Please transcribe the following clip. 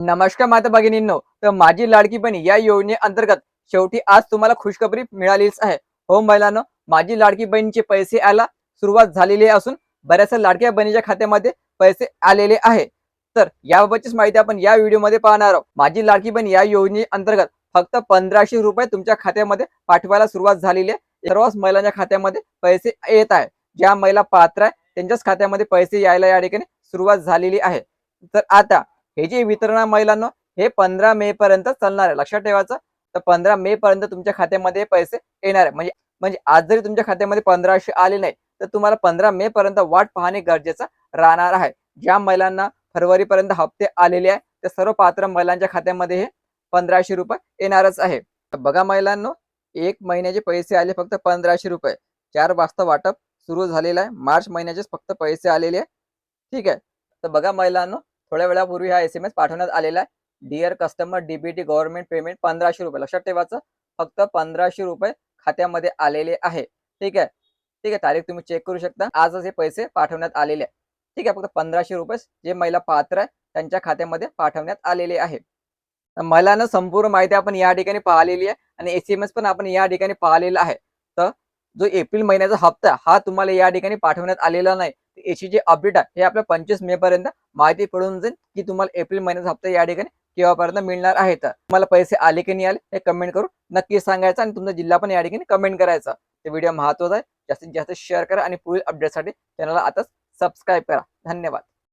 नमस्कार माता भगिनींनो. तर माझी लाडकी बहीण या योजनेअंतर्गत शेवटी आज तुम्हाला खुशखबरी मिळालीच आहे. हो महिलांनो, माझी लाडकी बहीणचे पैसे यायला सुरुवात झालेली असून बऱ्याचशा लाडक्या बहिणीच्या खात्यामध्ये पैसे आलेले आहे. तर याबाबतचीच माहिती आपण या व्हिडिओमध्ये पाहणार आहोत. माझी लाडकी बहीण या योजनेअंतर्गत फक्त ₹1500 तुमच्या खात्यामध्ये पाठवायला सुरुवात झालेली आहे. सर्वच महिलांच्या खात्यामध्ये पैसे येत आहे. ज्या महिला पात्र आहे त्यांच्याच खात्यामध्ये पैसे यायला या ठिकाणी सुरुवात झालेली आहे. तर आता हे जे वितरण आहे महिलांनो, हे 15 मे पर्यंत चालणार आहे. लक्षात ठेवायचं. तर 15 मे पर्यंत तुमच्या खात्यामध्ये पैसे येणार आहे. म्हणजे म्हणजे आज जरी तुमच्या खात्यामध्ये 1500 आले नाही, तर तुम्हाला 15 मे पर्यंत वाट पाहणे गरजेचं राहणार आहे. ज्या महिलांना फरवरीपर्यंत हप्ते आलेले आहे, त्या सर्व पात्र महिलांच्या खात्यामध्ये हे ₹1500 येणारच आहे. तर बघा महिलांनो, 1 महिन्याचे पैसे आले फक्त ₹1500. 4 वाजता वाटप सुरू झालेलं आहे. मार्च महिन्याचेच फक्त पैसे आलेले आहे. ठीक आहे. तर बघा महिलांनो, थोड्या वेळापूर्वी हा एस-एम-एस पाठवण्यात आलेला आहे. Dear customer DBT government payment ₹1500. लक्षात ठेवायचं. फक्त ₹1500 खात्यामध्ये आलेले आहे. ठीक आहे. ठीक आहे. तारीख तुम्ही चेक करू शकता. आजच हे पैसे पाठवण्यात आलेले आहे. ठीक आहे. फक्त ₹1500 जे महिला पात्र आहे त्यांच्या खात्यामध्ये पाठवण्यात आलेले आहे. महिलांना संपूर्ण माहिती आपण या ठिकाणी पाहिलेली आहे आणि एस-एम-एस पण आपण या ठिकाणी पाहिलेला आहे. तर जो एप्रिल महिन्याचा हप्ता हा तुम्हाला या ठिकाणी पाठवण्यात आलेला नाही. याची जी अपडेट आहे हे आपल्या 25 मे पर्यंत माहिती पडून जाईल की तुम्हाला एप्रिल महिन्याचा हप्ता या ठिकाणी केव्हापर्यंत मिळणार आहे. तर तुम्हाला पैसे आले की नाही आले हे कमेंट करून नक्की सांगायचं आणि तुमचा जिल्हा पण या ठिकाणी कमेंट करायचा. ते व्हिडिओ महत्त्वाचा आहे. जास्तीत जास्त शेअर करा आणि पुढील अपडेटसाठी चॅनलला आताच सबस्क्राईब करा. धन्यवाद.